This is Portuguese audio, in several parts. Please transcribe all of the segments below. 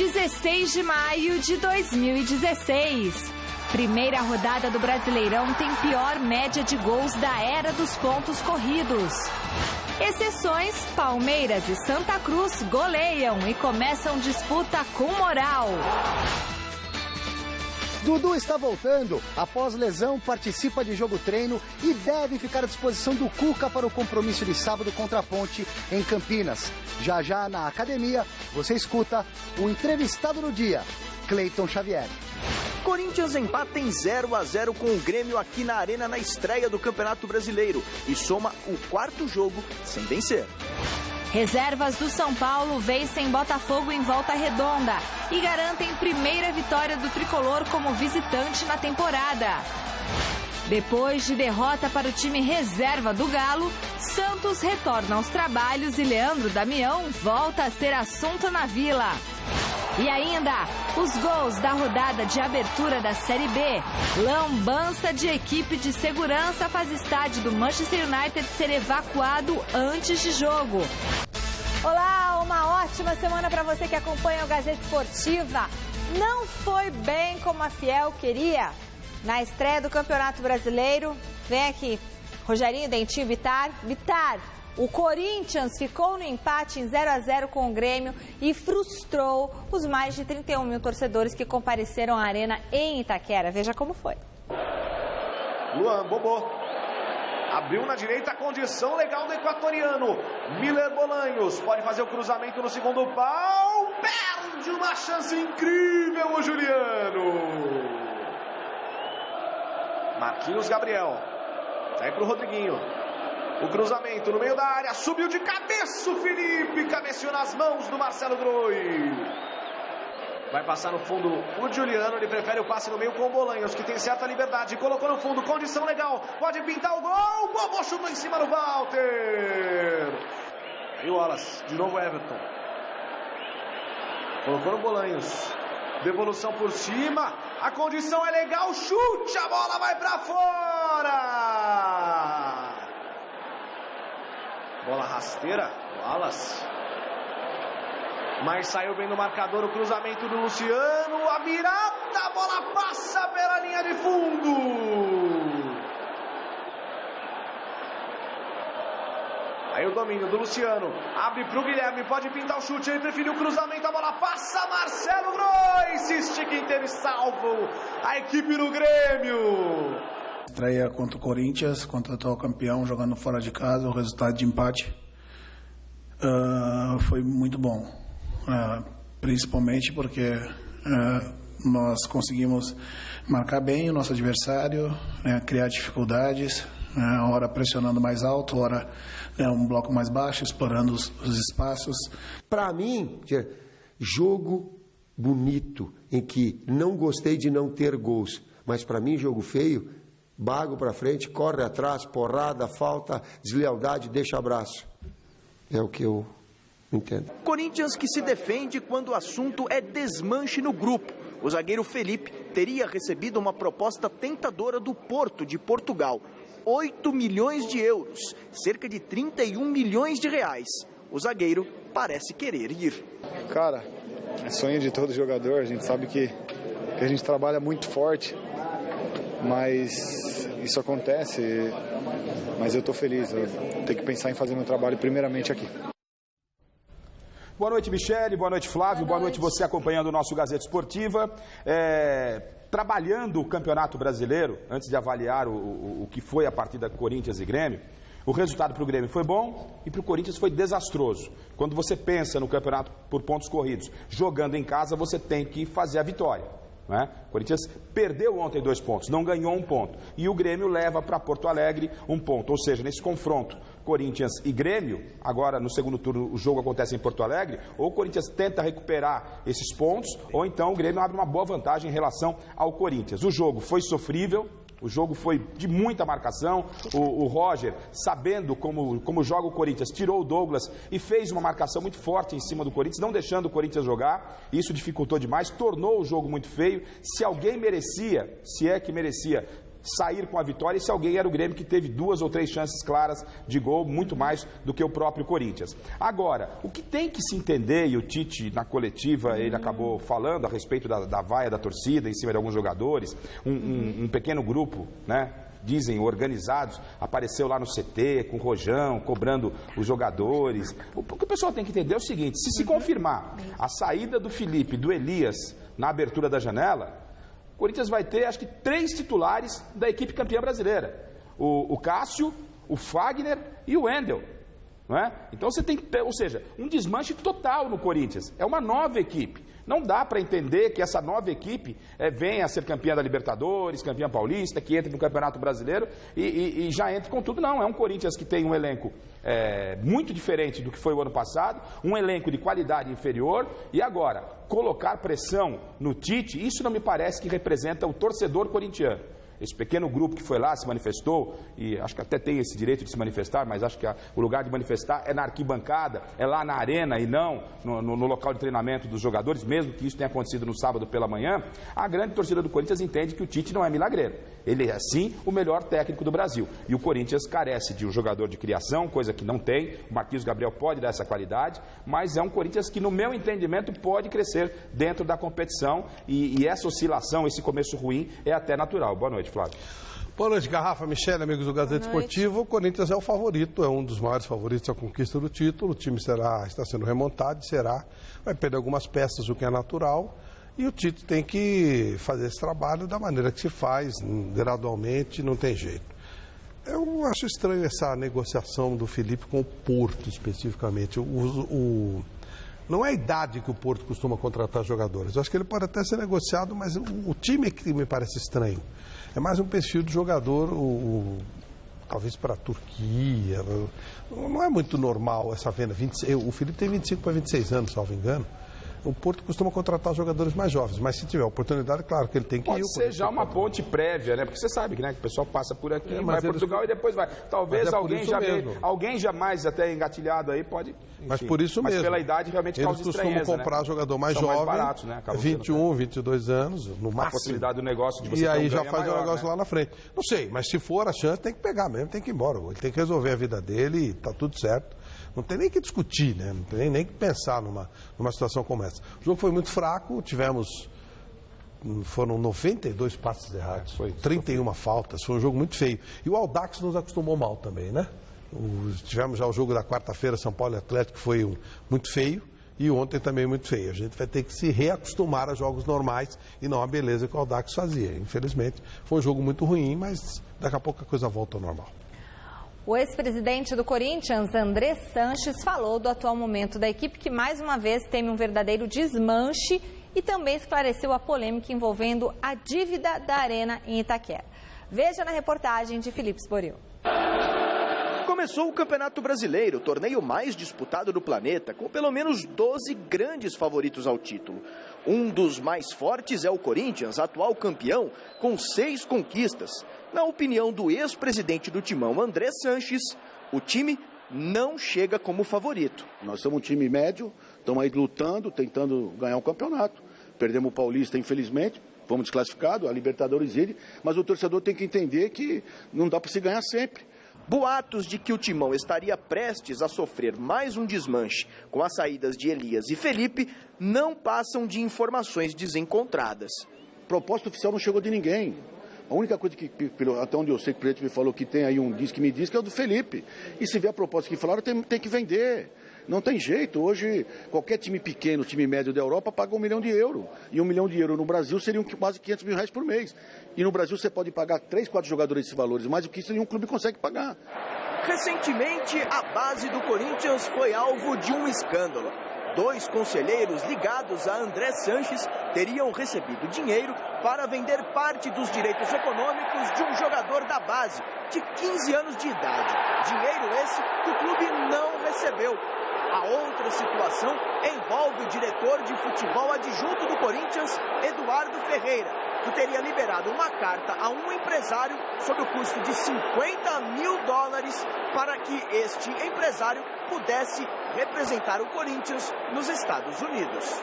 16 de maio de 2016. Primeira rodada do Brasileirão tem pior média de gols da era dos pontos corridos. Exceções, Palmeiras e Santa Cruz goleiam e começam disputa com moral. Dudu está voltando. Após lesão, participa de jogo-treino e deve ficar à disposição do Cuca para o compromisso de sábado contra a Ponte em Campinas. Já já na academia, você escuta o entrevistado do dia, Cleiton Xavier. Corinthians empata em 0-0 com o Grêmio aqui na Arena na estreia do Campeonato Brasileiro e soma o 4º jogo sem vencer. Reservas do São Paulo vencem Botafogo em Volta Redonda e garantem primeira vitória do tricolor como visitante na temporada. Depois de derrota para o time reserva do Galo, Santos retorna aos trabalhos e Leandro Damião volta a ser assunto na Vila. E ainda, os gols da rodada de abertura da Série B. Lambança de equipe de segurança faz estádio do Manchester United ser evacuado antes de jogo. Olá, uma ótima semana para você que acompanha o Gazeta Esportiva. Não foi bem como a Fiel queria na estreia do Campeonato Brasileiro. Vem aqui, Rogerinho Dentinho Bittar. O Corinthians ficou no empate em 0-0 com o Grêmio e frustrou os mais de 31 mil torcedores que compareceram à arena em Itaquera. Veja como foi. Luan Bobô. Abriu na direita a condição legal do equatoriano. Miller Bolanhos pode fazer o cruzamento no segundo pau. Perde uma chance incrível o Juliano. Marquinhos Gabriel. Sai pro Rodriguinho. O cruzamento no meio da área, subiu de cabeça o Felipe, cabeceou nas mãos do Marcelo Groi. Vai passar no fundo o Juliano, ele prefere o passe no meio com o Bolanhos, que tem certa liberdade, colocou no fundo, condição legal, pode pintar o gol, o Bobô chutou em cima do Walter. E o Wallace, de novo Everton. Colocou no Bolanhos, devolução por cima, a condição é legal, chute, a bola vai pra fora. Bola rasteira, Wallace. Mas saiu bem no marcador o cruzamento do Luciano. A mirada, a bola passa pela linha de fundo. Aí o domínio do Luciano. Abre pro Guilherme, pode pintar o chute. Ele preferiu o cruzamento, a bola passa. Marcelo Groi se estica inteiro e salvo a equipe do Grêmio. Estreia contra o Corinthians, contra o atual campeão, jogando fora de casa, o resultado de empate foi muito bom, principalmente porque nós conseguimos marcar bem o nosso adversário, criar dificuldades, hora pressionando mais alto, hora um bloco mais baixo, explorando os espaços. Para mim, jogo bonito, em que não gostei de não ter gols, mas para mim jogo feio, bago para frente, corre atrás, porrada, falta, deslealdade, deixa abraço. É o que eu entendo. Corinthians que se defende quando o assunto é desmanche no grupo. O zagueiro Felipe teria recebido uma proposta tentadora do Porto, de Portugal. 8 milhões de euros, cerca de 31 milhões de reais. O zagueiro parece querer ir. Cara, é sonho de todo jogador. A gente sabe que a gente trabalha muito forte. Mas isso acontece, mas eu estou feliz, eu tenho que pensar em fazer meu trabalho primeiramente aqui. Boa noite, Michele, boa noite, Flávio, boa noite você acompanhando o nosso Gazeta Esportiva. Trabalhando o Campeonato Brasileiro, antes de avaliar o que foi a partida Corinthians e Grêmio, o resultado para o Grêmio foi bom e para o Corinthians foi desastroso. Quando você pensa no campeonato por pontos corridos, jogando em casa, você tem que fazer a vitória. O Corinthians perdeu ontem 2 pontos, não ganhou 1 ponto. E o Grêmio leva para Porto Alegre 1 ponto. Ou seja, nesse confronto Corinthians e Grêmio, agora no segundo turno o jogo acontece em Porto Alegre, ou o Corinthians tenta recuperar esses pontos, ou então o Grêmio abre uma boa vantagem em relação ao Corinthians. O jogo foi sofrível. O jogo foi de muita marcação, o Roger, sabendo como joga o Corinthians, tirou o Douglas e fez uma marcação muito forte em cima do Corinthians, não deixando o Corinthians jogar, isso dificultou demais, tornou o jogo muito feio. Se alguém merecia, se é que merecia, sair com a vitória, e se alguém era o Grêmio, que teve 2 ou 3 chances claras de gol, muito mais do que o próprio Corinthians. Agora, o que tem que se entender, e o Tite na coletiva ele acabou falando a respeito da vaia da torcida em cima de alguns jogadores, um pequeno grupo, né, dizem organizados, apareceu lá no CT com o Rojão, cobrando os jogadores. O que o pessoal tem que entender é o seguinte: se confirmar a saída do Felipe, do Elias na abertura da janela, o Corinthians vai ter, acho que, 3 titulares da equipe campeã brasileira. O Cássio, o Fagner e o Wendel. Não é? Então você tem, ou seja, um desmanche total no Corinthians. É uma nova equipe. Não dá para entender que essa nova equipe venha a ser campeã da Libertadores, campeã paulista, que entre no Campeonato Brasileiro e já entre com tudo. Não, é um Corinthians que tem um elenco muito diferente do que foi o ano passado, um elenco de qualidade inferior, e agora, colocar pressão no Tite, isso não me parece que representa o torcedor corintiano. Esse pequeno grupo que foi lá, se manifestou, e acho que até tem esse direito de se manifestar, mas acho que o lugar de manifestar é na arquibancada, é lá na arena e não no local de treinamento dos jogadores, mesmo que isso tenha acontecido no sábado pela manhã. A grande torcida do Corinthians entende que o Tite não é milagreiro. Ele é, sim, o melhor técnico do Brasil. E o Corinthians carece de um jogador de criação, coisa que não tem. O Marquinhos Gabriel pode dar essa qualidade, mas é um Corinthians que, no meu entendimento, pode crescer dentro da competição, e essa oscilação, esse começo ruim, é até natural. Boa noite, Flávio. Boa noite, Garrafa, Michele, amigos do Gazeta Esportivo. O Corinthians é o favorito, é um dos maiores favoritos à conquista do título. O time está sendo remontado, vai perder algumas peças, o que é natural. E o Tite tem que fazer esse trabalho da maneira que se faz, gradualmente, não tem jeito. Eu acho estranho essa negociação do Felipe com o Porto, especificamente. Não é a idade que o Porto costuma contratar jogadores. Eu acho que ele pode até ser negociado, mas o time é que me parece estranho. É mais um perfil de jogador, talvez para a Turquia. Não é muito normal essa venda. O Felipe tem 25 para 26 anos, salvo engano. O Porto costuma contratar jogadores mais jovens, mas se tiver oportunidade, claro que ele tem que ir. Pode ser já uma ponte prévia, né? Porque você sabe que, né, que o pessoal passa por aqui, vai a Portugal e depois vai. Talvez alguém jamais até engatilhado aí pode... Enfim, mas por isso mesmo. Mas pela idade realmente causa estranheza, eles costumam comprar jogador mais São jovem, mais baratos, né? 21, 22 anos, no máximo. A possibilidade do negócio de você e aí já faz o negócio, né, lá na frente. Não sei, mas se for a chance, tem que pegar mesmo, tem que ir embora. Ele tem que resolver a vida dele e tá tudo certo. Não tem nem que discutir, né? Não tem nem que pensar numa situação como essa. O jogo foi muito fraco, foram 92 passes errados, 31 faltas, foi um jogo muito feio. E o Audax nos acostumou mal também, né? Tivemos já o jogo da quarta-feira, São Paulo e Atlético, que foi muito feio, e ontem também muito feio. A gente vai ter que se reacostumar a jogos normais e não a beleza que o Audax fazia. Infelizmente, foi um jogo muito ruim, mas daqui a pouco a coisa volta ao normal. O ex-presidente do Corinthians, André Sanches, falou do atual momento da equipe, que mais uma vez teme um verdadeiro desmanche, e também esclareceu a polêmica envolvendo a dívida da Arena em Itaquera. Veja na reportagem de Felipe Sporil. Começou o Campeonato Brasileiro, o torneio mais disputado do planeta, com pelo menos 12 grandes favoritos ao título. Um dos mais fortes é o Corinthians, atual campeão, com 6 conquistas. Na opinião do ex-presidente do Timão, André Sanches, o time não chega como favorito. Nós somos um time médio, estamos aí lutando, tentando ganhar um campeonato. Perdemos o Paulista, infelizmente, fomos desclassificados, a Libertadores ele, mas o torcedor tem que entender que não dá para se ganhar sempre. Boatos de que o Timão estaria prestes a sofrer mais um desmanche com as saídas de Elias e Felipe não passam de informações desencontradas. Proposta oficial não chegou de ninguém. A única coisa que, até onde eu sei que o presidente me falou que tem aí que me diz que é o do Felipe. E se vier a proposta que falaram, tem que vender. Não tem jeito. Hoje, qualquer time pequeno, time médio da Europa, paga €1 milhão. E €1 milhão no Brasil seriam quase R$500 mil por mês. E no Brasil você pode pagar 3, 4 jogadores desses valores. Mais do que isso, nenhum clube consegue pagar. Recentemente, a base do Corinthians foi alvo de um escândalo. 2 conselheiros ligados a André Sanches teriam recebido dinheiro para vender parte dos direitos econômicos de um jogador da base, de 15 anos de idade. Dinheiro esse que o clube não recebeu. A outra situação envolve o diretor de futebol adjunto do Corinthians, Eduardo Ferreira, que teria liberado uma carta a um empresário sob o custo de $50 mil para que este empresário pudesse representar o Corinthians nos Estados Unidos.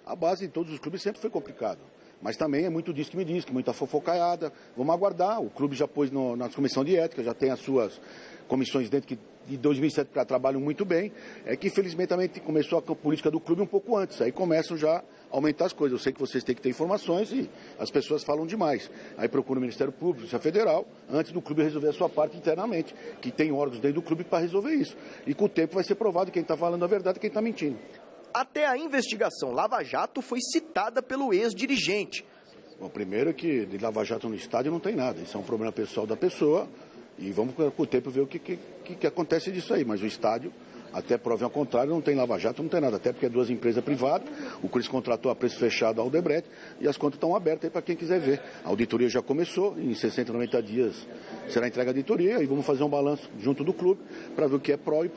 A base em todos os clubes sempre foi complicado. Mas também é muito diz que me diz, que muita fofocaiada. Vamos aguardar. O clube já pôs na comissão de ética, já tem as suas comissões dentro que de 2007 para trabalham muito bem. É que infelizmente também começou a política do clube um pouco antes. Aí começam já a aumentar as coisas. Eu sei que vocês têm que ter informações e as pessoas falam demais. Aí procura o Ministério Público, Polícia Federal, antes do clube resolver a sua parte internamente, que tem órgãos dentro do clube para resolver isso. E com o tempo vai ser provado quem está falando a verdade e quem está mentindo. Até a investigação Lava Jato foi citada pelo ex-dirigente. Bom, primeiro que de Lava Jato no estádio não tem nada. Isso é um problema pessoal da pessoa e vamos com o tempo ver o que acontece disso aí. Mas o estádio, até prova ao contrário, não tem Lava Jato, não tem nada. Até porque é 2 empresas privadas, o Corinthians contratou a preço fechado a Aldebrecht e as contas estão abertas aí para quem quiser ver. A auditoria já começou, em 60, 90 dias será entregue a auditoria e vamos fazer um balanço junto do clube para ver o que é pró e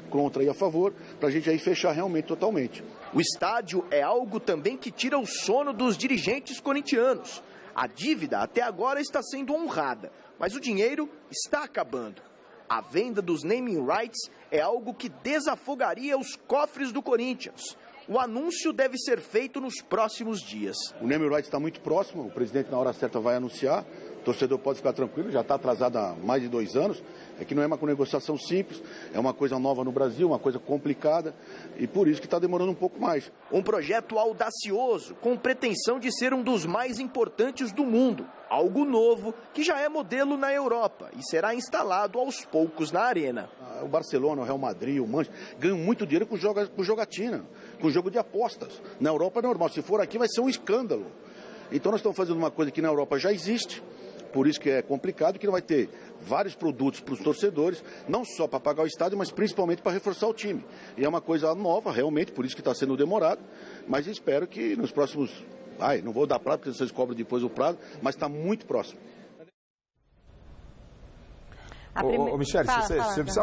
contra e a favor, para a gente aí fechar realmente totalmente. O estádio é algo também que tira o sono dos dirigentes corintianos. A dívida até agora está sendo honrada, mas o dinheiro está acabando. A venda dos naming rights é algo que desafogaria os cofres do Corinthians. O anúncio deve ser feito nos próximos dias. O naming rights está muito próximo, o presidente na hora certa vai anunciar. O torcedor pode ficar tranquilo, já está atrasado há mais de 2 anos. É que não é uma negociação simples, é uma coisa nova no Brasil, uma coisa complicada e por isso que está demorando um pouco mais. Um projeto audacioso, com pretensão de ser um dos mais importantes do mundo. Algo novo que já é modelo na Europa e será instalado aos poucos na arena. O Barcelona, o Real Madrid, o Manchester ganham muito dinheiro com jogatina, com jogo de apostas. Na Europa é normal, se for aqui vai ser um escândalo. Então nós estamos fazendo uma coisa que na Europa já existe. Por isso que é complicado, que não vai ter vários produtos para os torcedores, não só para pagar o estádio, mas principalmente para reforçar o time. E é uma coisa nova, realmente, por isso que está sendo demorado, mas espero que nos próximos... não vou dar prazo, porque vocês cobram depois o prazo, mas está muito próximo. Michele,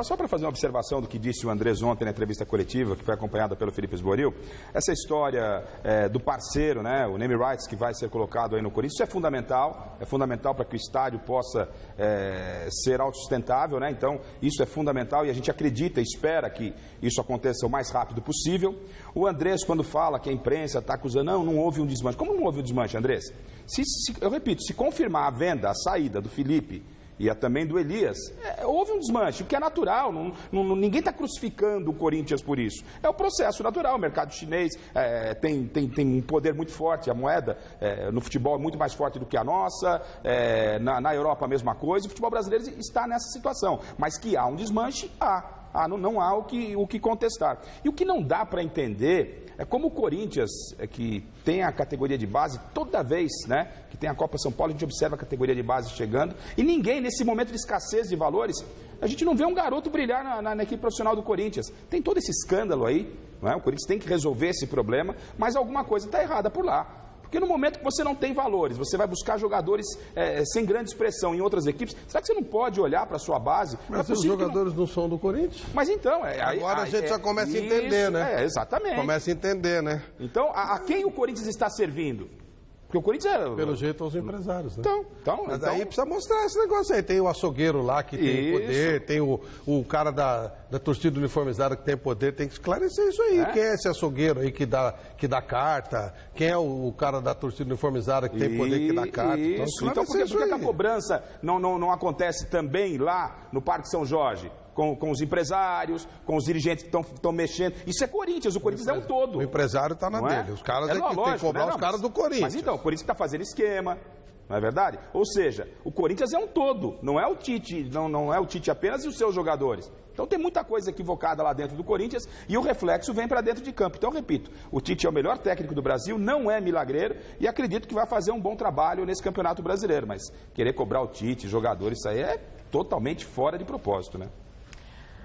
só para fazer uma observação do que disse o Andrés ontem na entrevista coletiva, que foi acompanhada pelo Felipe Esboril, essa história do parceiro, né, o name rights que vai ser colocado aí no Corinthians, isso é fundamental para que o estádio possa ser autossustentável, né, então isso é fundamental e a gente acredita e espera que isso aconteça o mais rápido possível. O Andrés, quando fala que a imprensa está acusando, não houve um desmanche. Como não houve um desmanche, Andrés? Eu repito, se confirmar a venda, a saída do Felipe e também do Elias, houve um desmanche, o que é natural, ninguém está crucificando o Corinthians por isso. É o processo natural, o mercado chinês tem um poder muito forte, a moeda no futebol é muito mais forte do que a nossa, na Europa a mesma coisa, o futebol brasileiro está nessa situação, mas que há um desmanche, não há o que contestar. E o que não dá para entender é como o Corinthians, que tem a categoria de base, toda vez que tem a Copa São Paulo, a gente observa a categoria de base chegando, e ninguém, nesse momento de escassez de valores, a gente não vê um garoto brilhar na equipe profissional do Corinthians. Tem todo esse escândalo aí, não é? O Corinthians tem que resolver esse problema, mas alguma coisa está errada por lá. Porque no momento que você não tem valores, você vai buscar jogadores sem grande expressão em outras equipes, será que você não pode olhar para a sua base? Mas os jogadores não são do Corinthians? Mas então... Agora a gente já começa a entender, né? Exatamente. Começa a entender, né? Então, a quem o Corinthians está servindo? Porque o Corinthians Pelo jeito, aos empresários, né? Mas aí precisa mostrar esse negócio aí. Tem o açougueiro lá que tem poder, tem o cara da torcida uniformizada que tem poder, tem que esclarecer isso aí. Quem é esse açougueiro aí que dá carta? Quem é o cara da torcida uniformizada que tem poder que dá carta? Então por que a cobrança não acontece também lá no Parque São Jorge? Com os empresários, com os dirigentes que estão mexendo. Isso é Corinthians, o Corinthians é um todo. O empresário está na dele. Os caras tem que cobrar os caras do Corinthians. Mas então, o Corinthians está fazendo esquema, não é verdade? Ou seja, o Corinthians é um todo, não é o Tite, não é o Tite apenas e os seus jogadores. Então tem muita coisa equivocada lá dentro do Corinthians e o reflexo vem para dentro de campo. Então, eu repito, o Tite é o melhor técnico do Brasil, não é milagreiro e acredito que vai fazer um bom trabalho nesse Campeonato Brasileiro. Mas querer cobrar o Tite, jogadores, isso aí é totalmente fora de propósito, né?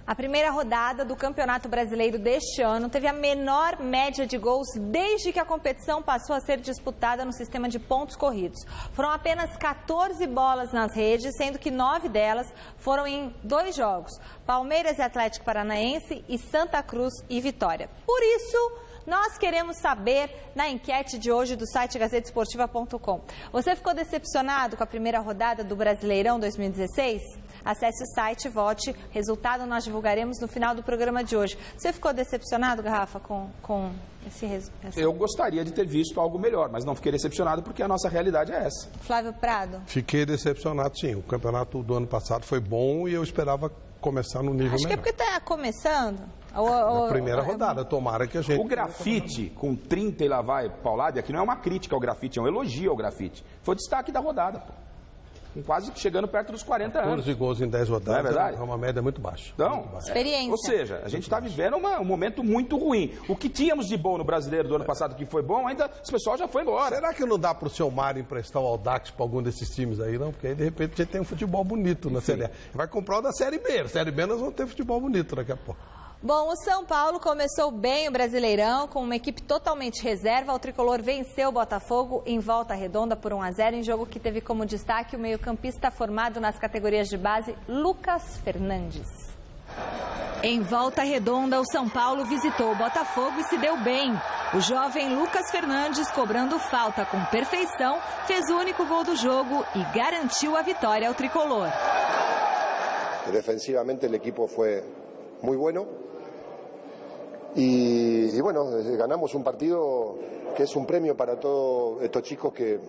A primeira rodada do Campeonato Brasileiro deste ano teve a menor média de gols desde que a competição passou a ser disputada no sistema de pontos corridos. Foram apenas 14 bolas nas redes, sendo que 9 delas foram em 2 jogos: Palmeiras e Atlético Paranaense e Santa Cruz e Vitória. Por isso, nós queremos saber na enquete de hoje do site gazetesportiva.com. Você ficou decepcionado com a primeira rodada do Brasileirão 2016? Acesse o site e vote. Resultado nós divulgaremos no final do programa de hoje. Você ficou decepcionado, Garrafa, com esse resultado? Eu gostaria de ter visto algo melhor, mas não fiquei decepcionado porque a nossa realidade é essa. Flávio Prado? Fiquei decepcionado, sim. O campeonato do ano passado foi bom e eu esperava começar no nível melhor. Acho que é porque está começando. Na primeira rodada, tomara que a gente... O grafite, com 30 e lá vai paulada, aqui não é uma crítica ao grafite, é um elogio ao grafite. Foi o destaque da rodada, pô. Quase chegando perto dos 40 anos. 14 gols em 10 rodadas, não é verdade? É uma média muito baixa. Então, muito baixa. Experiência. Ou seja, a gente está vivendo um momento muito ruim. O que tínhamos de bom no brasileiro do ano passado que foi bom, ainda esse pessoal já foi embora. Será que não dá para o seu Mário emprestar o Audax para algum desses times aí, não? Porque aí, de repente, a gente tem um futebol bonito na Série A. Vai comprar o da Série B. Na Série B nós vamos ter futebol bonito daqui a pouco. Bom, o São Paulo começou bem o Brasileirão, com uma equipe totalmente reserva. O tricolor venceu o Botafogo em Volta Redonda por 1-0, em jogo que teve como destaque o meio-campista formado nas categorias de base, Lucas Fernandes. Em Volta Redonda, o São Paulo visitou o Botafogo e se deu bem. O jovem Lucas Fernandes, cobrando falta com perfeição, fez o único gol do jogo e garantiu a vitória ao tricolor. Defensivamente o equipo foi muito bueno. Y bueno, ganamos un partido que es un premio para todos estos chicos que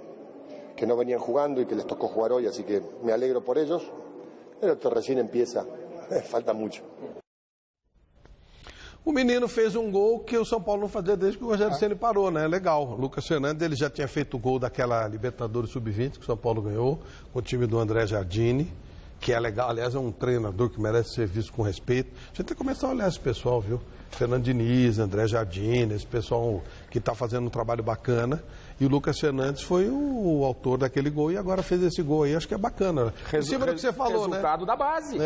no venían jugando y que les tocó jugar hoy, así que me alegro por ellos, pero esto recién empieza, falta mucho. O menino fez um gol que o São Paulo não fazia desde que o Rogério Ceni parou, né? Legal. O Lucas Fernandes, ele já tinha feito o gol daquela Libertadores Sub-20 que o São Paulo ganhou, com o time do André Jardini, que é legal. Aliás, é um treinador que merece ser visto com respeito. A gente tem que começar a olhar esse pessoal, viu? Fernando Diniz, André Jardine, esse pessoal que está fazendo um trabalho bacana. E o Lucas Fernandes foi o autor daquele gol e agora fez esse gol aí. Acho que é bacana. Em cima do que você falou, resultado da base.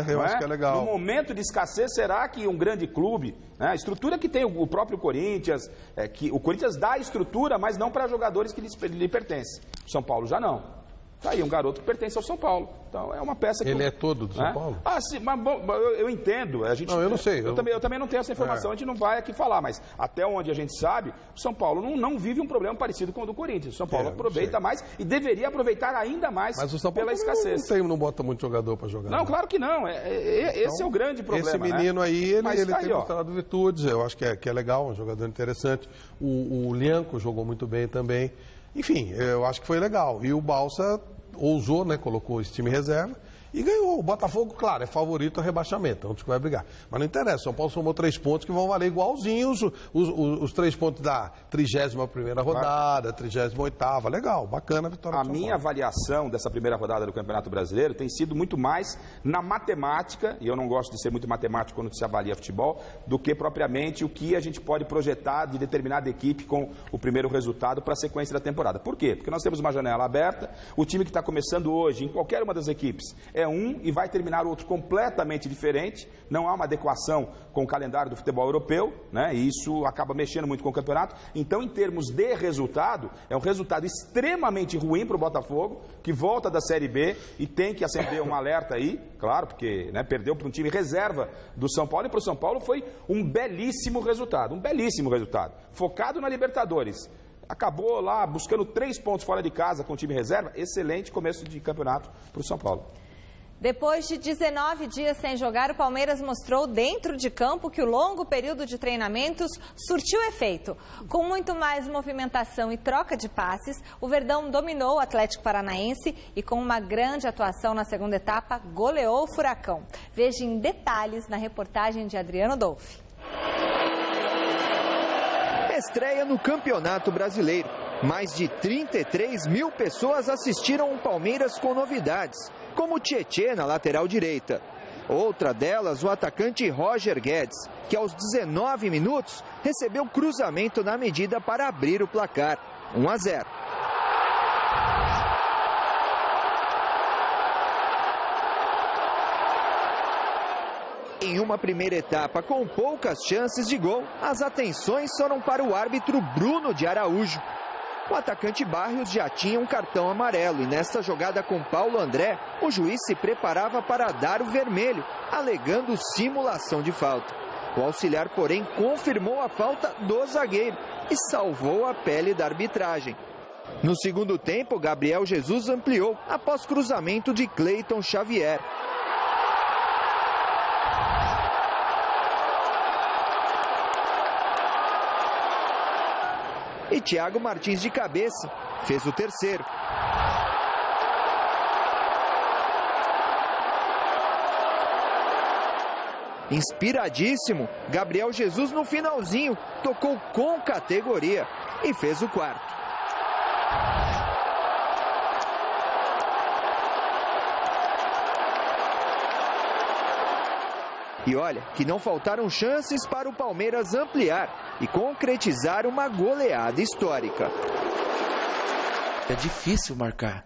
Eu acho que é legal. No momento de escassez, será que um grande clube, né, a estrutura que tem o próprio Corinthians, que o Corinthians dá a estrutura, mas não para jogadores que lhe pertencem. O São Paulo já não. Tá aí um garoto que pertence ao São Paulo. Então é uma peça que... Ele é todo do São Paulo? Ah, sim, mas bom, eu entendo. A gente, não, eu não sei. Eu também não tenho essa informação, a gente não vai aqui falar, mas até onde a gente sabe, o São Paulo não vive um problema parecido com o do Corinthians. O São Paulo aproveita mais e deveria aproveitar ainda mais mas o São Paulo pela escassez. Não bota muito jogador para jogar. Não, claro que não. Esse é o grande problema. Esse menino aí, ele tá tem mostrado virtudes. Eu acho que é legal, um jogador interessante. O Lianco jogou muito bem também. Enfim, eu acho que foi legal. E o Balsa ousou, né? Colocou esse time em reserva e ganhou. O Botafogo, claro, é favorito ao rebaixamento, onde que vai brigar. Mas não interessa, o São Paulo somou 3 pontos que vão valer igualzinhos os 3 pontos da 31ª rodada, 38ª. Legal, bacana a vitória do São Paulo. A minha avaliação dessa primeira rodada do Campeonato Brasileiro tem sido muito mais na matemática, e eu não gosto de ser muito matemático quando se avalia futebol, do que propriamente o que a gente pode projetar de determinada equipe com o primeiro resultado para a sequência da temporada. Por quê? Porque nós temos uma janela aberta, o time que está começando hoje, em qualquer uma das equipes, é um e vai terminar o outro completamente diferente, não há uma adequação com o calendário do futebol europeu, né? E isso acaba mexendo muito com o campeonato. Então, em termos de resultado, é um resultado extremamente ruim para o Botafogo, que volta da Série B e tem que acender um alerta aí, claro, porque perdeu para um time reserva do São Paulo, e para o São Paulo foi um belíssimo resultado, focado na Libertadores. Acabou lá buscando 3 pontos fora de casa com o time reserva, excelente começo de campeonato para o São Paulo. Depois de 19 dias sem jogar, o Palmeiras mostrou dentro de campo que o longo período de treinamentos surtiu efeito. Com muito mais movimentação e troca de passes, o Verdão dominou o Atlético Paranaense e, com uma grande atuação na segunda etapa, goleou o Furacão. Veja em detalhes na reportagem de Adriano Dolfi. Estreia no Campeonato Brasileiro. Mais de 33 mil pessoas assistiram o Palmeiras com novidades, como o Tietê na lateral direita. Outra delas, o atacante Roger Guedes, que aos 19 minutos recebeu cruzamento na medida para abrir o placar, 1-0. Em uma primeira etapa com poucas chances de gol, as atenções foram para o árbitro Bruno de Araújo. O atacante Barrios já tinha um cartão amarelo e nesta jogada com Paulo André, o juiz se preparava para dar o vermelho, alegando simulação de falta. O auxiliar, porém, confirmou a falta do zagueiro e salvou a pele da arbitragem. No segundo tempo, Gabriel Jesus ampliou após cruzamento de Cleiton Xavier. E Thiago Martins de cabeça fez o terceiro. Inspiradíssimo, Gabriel Jesus no finalzinho tocou com categoria e fez o quarto. E olha que não faltaram chances para o Palmeiras ampliar e concretizar uma goleada histórica. É difícil marcar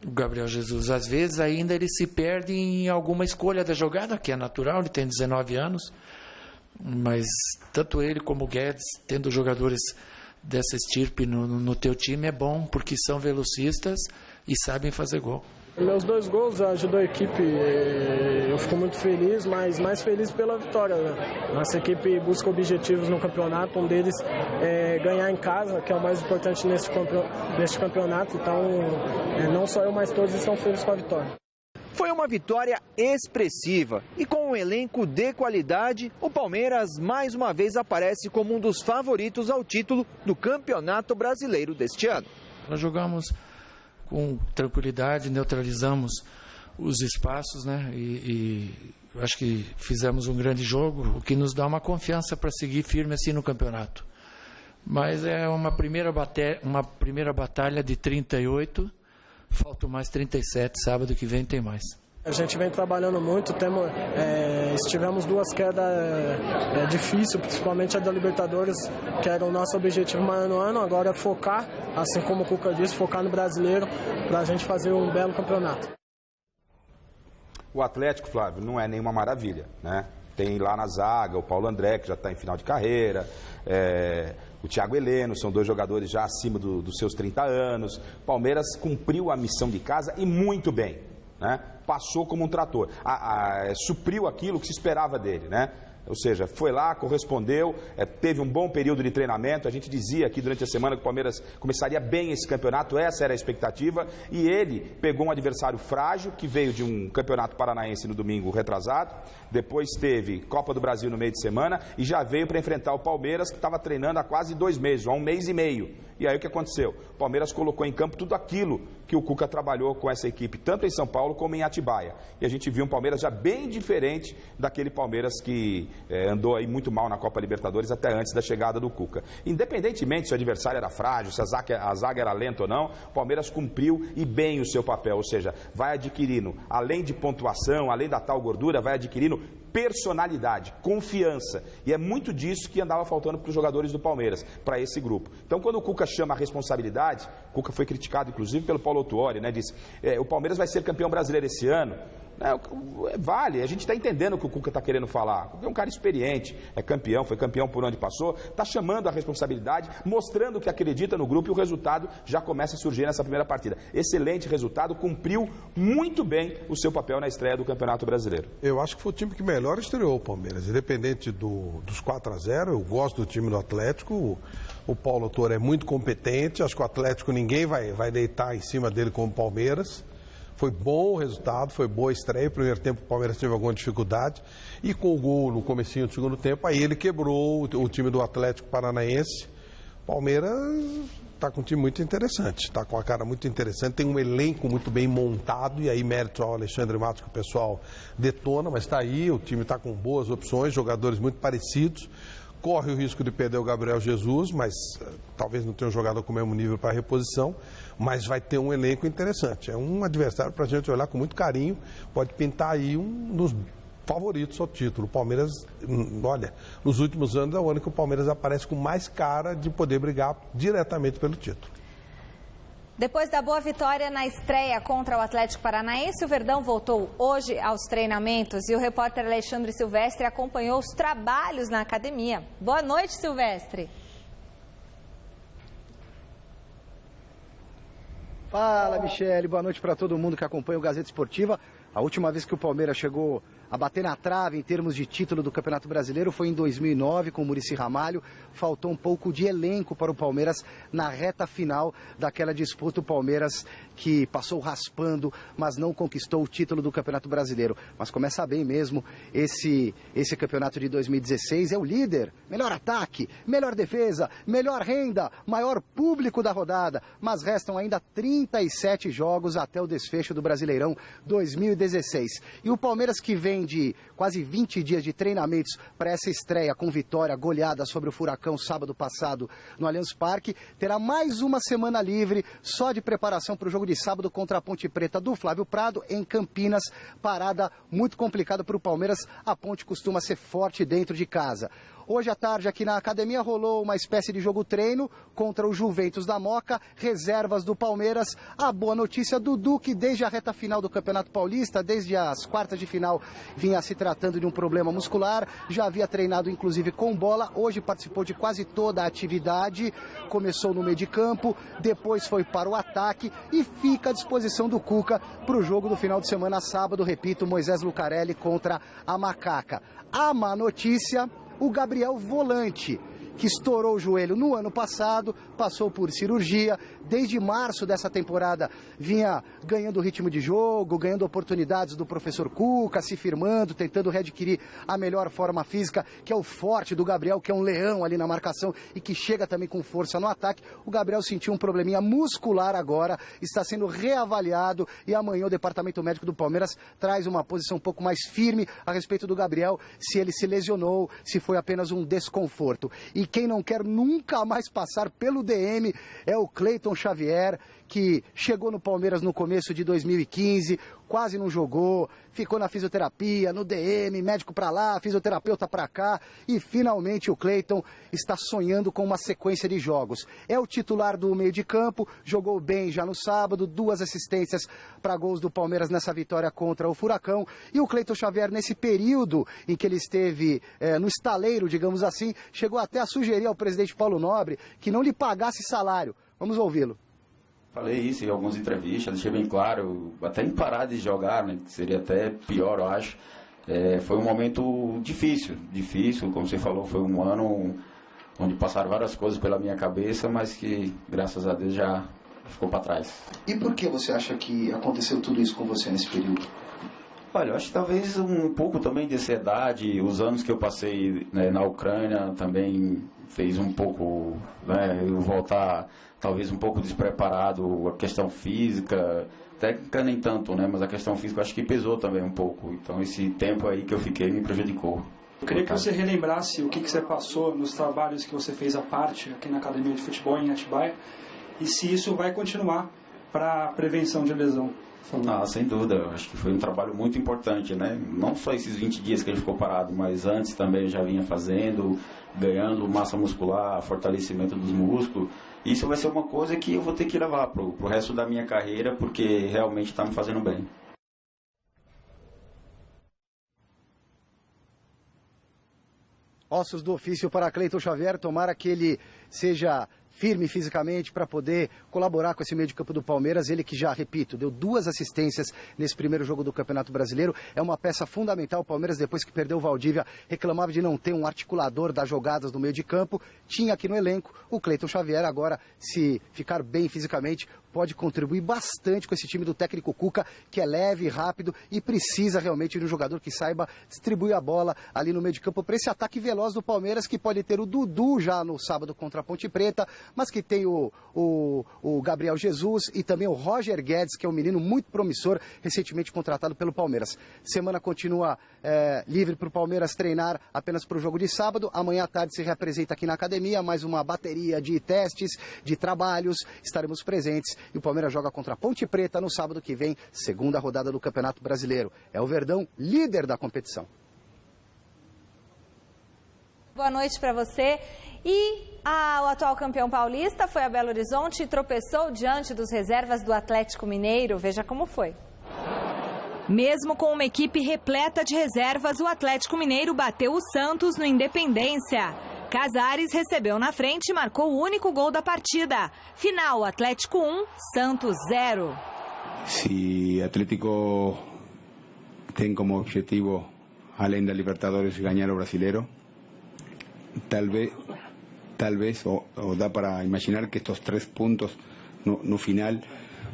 o Gabriel Jesus. Às vezes ainda ele se perde em alguma escolha da jogada, que é natural, ele tem 19 anos. Mas tanto ele como o Guedes, tendo jogadores dessa estirpe no teu time, é bom, porque são velocistas e sabem fazer gol. Meus 2 gols ajudou a equipe, eu fico muito feliz, mas mais feliz pela vitória. Né? Nossa equipe busca objetivos no campeonato, um deles é ganhar em casa, que é o mais importante neste campeonato, então não só eu, mas todos estão felizes com a vitória. Foi uma vitória expressiva e com um elenco de qualidade, o Palmeiras mais uma vez aparece como um dos favoritos ao título do Campeonato Brasileiro deste ano. Nós jogamos com tranquilidade, neutralizamos os espaços, né? E acho que fizemos um grande jogo, o que nos dá uma confiança para seguir firme assim no campeonato. Mas é uma primeira batalha de 38, faltam mais 37, sábado que vem tem mais. A gente vem trabalhando muito, tivemos 2 quedas difíceis, principalmente a da Libertadores, que era o nosso objetivo maior no ano. Agora é focar, assim como o Cuca disse, focar no brasileiro, para a gente fazer um belo campeonato. O Atlético, Flávio, não é nenhuma maravilha, né? Tem lá na zaga o Paulo André, que já está em final de carreira, o Thiago Heleno, são 2 jogadores já acima dos seus 30 anos. O Palmeiras cumpriu a missão de casa e muito bem, né? Passou como um trator, supriu aquilo que se esperava dele, né? Ou seja, foi lá, correspondeu, teve um bom período de treinamento. A gente dizia aqui durante a semana que o Palmeiras começaria bem esse campeonato, essa era a expectativa, e ele pegou um adversário frágil, que veio de um campeonato paranaense no domingo retrasado, depois teve Copa do Brasil no meio de semana, e já veio para enfrentar o Palmeiras, que estava treinando há quase 2 meses, há 1 mês e meio. E aí o que aconteceu? O Palmeiras colocou em campo tudo aquilo que o Cuca trabalhou com essa equipe, tanto em São Paulo como em Atibaia. E a gente viu um Palmeiras já bem diferente daquele Palmeiras que andou aí muito mal na Copa Libertadores até antes da chegada do Cuca. Independentemente se o adversário era frágil, se a zaga era lenta ou não, o Palmeiras cumpriu e bem o seu papel, ou seja, vai adquirindo, além de pontuação, além da tal gordura, vai adquirindo personalidade, confiança, e é muito disso que andava faltando para os jogadores do Palmeiras, para esse grupo. Então, quando o Cuca chama a responsabilidade, o Cuca foi criticado, inclusive, pelo Paulo Autuori, né? Disse, o Palmeiras vai ser campeão brasileiro esse ano. Vale, a gente está entendendo o que o Cuca está querendo falar. O Cuca é um cara experiente, é campeão, foi campeão por onde passou, está chamando a responsabilidade, mostrando que acredita no grupo, e o resultado já começa a surgir nessa primeira partida. Excelente resultado, cumpriu muito bem o seu papel na estreia do Campeonato Brasileiro. Eu acho que foi o time que melhor estreou o Palmeiras, independente dos 4-0, eu gosto do time do Atlético, o Paulo Autuori é muito competente, acho que o Atlético ninguém vai deitar em cima dele como o Palmeiras. Foi bom o resultado, foi boa a estreia. Primeiro tempo o Palmeiras teve alguma dificuldade. E com o gol no comecinho do segundo tempo, aí ele quebrou o time do Atlético Paranaense. O Palmeiras está com um time muito interessante, está com uma cara muito interessante, tem um elenco muito bem montado, e aí mérito ao Alexandre Matos, que o pessoal detona, mas está aí, o time está com boas opções, jogadores muito parecidos. Corre o risco de perder o Gabriel Jesus, mas talvez não tenha um jogador com o mesmo nível para reposição, mas vai ter um elenco interessante. É um adversário para a gente olhar com muito carinho, pode pintar aí um dos favoritos ao título. O Palmeiras, olha, nos últimos anos é o ano que o Palmeiras aparece com mais cara de poder brigar diretamente pelo título. Depois da boa vitória na estreia contra o Atlético Paranaense, o Verdão voltou hoje aos treinamentos e o repórter Alexandre Silvestre acompanhou os trabalhos na academia. Boa noite, Silvestre. Fala, Michele. Boa noite para todo mundo que acompanha o Gazeta Esportiva. A última vez que o Palmeiras chegou a bater na trave em termos de título do Campeonato Brasileiro foi em 2009 com o Muricy Ramalho. Faltou um pouco de elenco para o Palmeiras na reta final daquela disputa. O Palmeiras que passou raspando, mas não conquistou o título do Campeonato Brasileiro. Mas começa bem mesmo esse campeonato de 2016, é o líder, melhor ataque, melhor defesa, melhor renda, maior público da rodada, mas restam ainda 37 jogos até o desfecho do Brasileirão 2016. E o Palmeiras, que vem de quase 20 dias de treinamentos para essa estreia com vitória goleada sobre o Furacão sábado passado no Allianz Parque, terá mais uma semana livre só de preparação para o jogo de sábado contra a Ponte Preta do Flávio Prado em Campinas. Parada muito complicada para o Palmeiras, a Ponte costuma ser forte dentro de casa. Hoje à tarde aqui na academia rolou uma espécie de jogo-treino contra o Juventus da Moca, reservas do Palmeiras. A boa notícia, Dudu, que desde a reta final do Campeonato Paulista, desde as quartas de final, vinha se tratando de um problema muscular, já havia treinado inclusive com bola, hoje participou de quase toda a atividade, começou no meio de campo, depois foi para o ataque e fica à disposição do Cuca para o jogo do final de semana, sábado, repito, Moisés Lucarelli contra a Macaca. A má notícia: o Gabriel Volante, que estourou o joelho no ano passado, passou por cirurgia, desde março dessa temporada vinha ganhando ritmo de jogo, ganhando oportunidades do professor Cuca, se firmando, tentando readquirir a melhor forma física, que é o forte do Gabriel, que é um leão ali na marcação e que chega também com força no ataque. O Gabriel sentiu um probleminha muscular agora, está sendo reavaliado e amanhã o departamento médico do Palmeiras traz uma posição um pouco mais firme a respeito do Gabriel, se ele se lesionou, se foi apenas um desconforto. E quem não quer nunca mais passar pelo DM é o Cleiton Xavier, que chegou no Palmeiras no começo de 2015, quase não jogou, ficou na fisioterapia, no DM, médico para lá, fisioterapeuta para cá, e finalmente o Cleiton está sonhando com uma sequência de jogos. É o titular do meio de campo, jogou bem já no sábado, 2 assistências para gols do Palmeiras nessa vitória contra o Furacão, e o Cleiton Xavier, nesse período em que ele esteve no estaleiro, digamos assim, chegou até a sugerir ao presidente Paulo Nobre que não lhe pagasse salário. Vamos ouvi-lo. Falei isso em algumas entrevistas, deixei bem claro, até em parar de jogar, né, que seria até pior, eu acho. Foi um momento difícil, como você falou, foi um ano onde passaram várias coisas pela minha cabeça, mas que, graças a Deus, já ficou para trás. E por que você acha que aconteceu tudo isso com você nesse período? Olha, eu acho que talvez um pouco também de ansiedade, os anos que eu passei, né, na Ucrânia também fez um pouco, né, eu voltar talvez um pouco despreparado, a questão física, técnica nem tanto, né, mas a questão física eu acho que pesou também um pouco, então esse tempo aí que eu fiquei me prejudicou. Eu queria que você relembrasse o que você passou nos trabalhos que você fez à parte aqui na Academia de Futebol em Atibaia e se isso vai continuar para prevenção de lesão. Sem dúvida, eu acho que foi um trabalho muito importante, né? Não só esses 20 dias que ele ficou parado, mas antes também eu já vinha fazendo, ganhando massa muscular, fortalecimento dos músculos. Isso vai ser uma coisa que eu vou ter que levar pro resto da minha carreira, porque realmente está me fazendo bem. Ossos do ofício para Cleiton Xavier, tomara que ele seja firme fisicamente para poder colaborar com esse meio de campo do Palmeiras. Ele que já, repito, deu 2 assistências nesse primeiro jogo do Campeonato Brasileiro. É uma peça fundamental. O Palmeiras, depois que perdeu o Valdívia, reclamava de não ter um articulador das jogadas do meio de campo. Tinha aqui no elenco o Cleiton Xavier. Agora, se ficar bem fisicamente, pode contribuir bastante com esse time do técnico Cuca, que é leve e rápido e precisa realmente de um jogador que saiba distribuir a bola ali no meio de campo para esse ataque veloz do Palmeiras, que pode ter o Dudu já no sábado contra a Ponte Preta, mas que tem o Gabriel Jesus e também o Roger Guedes, que é um menino muito promissor, recentemente contratado pelo Palmeiras. Semana continua livre para o Palmeiras treinar apenas para o jogo de sábado. Amanhã à tarde se reapresenta aqui na academia, mais uma bateria de testes, de trabalhos, estaremos presentes. E o Palmeiras joga contra a Ponte Preta no sábado que vem, segunda rodada do Campeonato Brasileiro. É o Verdão líder da competição. Boa noite para você. E o atual campeão paulista foi a Belo Horizonte e tropeçou diante dos reservas do Atlético Mineiro. Veja como foi. Mesmo com uma equipe repleta de reservas, o Atlético Mineiro bateu o Santos no Independência. Casares recebeu na frente e marcou o único gol da partida. Final, Atlético 1, Santos 0. Se Atlético tem como objetivo, além da Libertadores, ganhar o Brasileiro, tal vez, o dá para imaginar que estos 3 pontos no final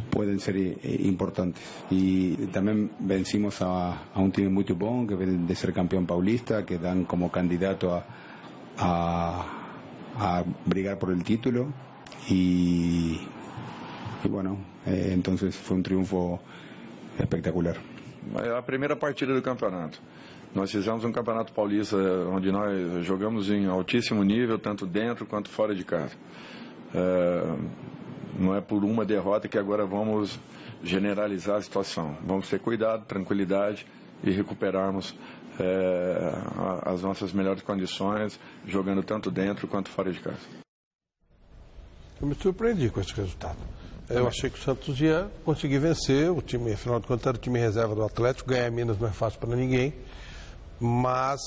pueden ser importantes. Y también vencimos a un time muy bom, que viene de ser campeón paulista, que dan como candidato a brigar por el título. Y bueno, entonces fue un triunfo espectacular. É a primeira partida do campeonato. Nós fizemos um campeonato paulista onde nós jogamos em altíssimo nível, tanto dentro quanto fora de casa. Não é por uma derrota que agora vamos generalizar a situação. Vamos ter cuidado, tranquilidade e recuperarmos as nossas melhores condições, jogando tanto dentro quanto fora de casa. Eu me surpreendi com esse resultado. Eu achei que o Santos ia conseguir vencer, o time, afinal de contas, era o time reserva do Atlético, ganhar Minas não é fácil para ninguém, mas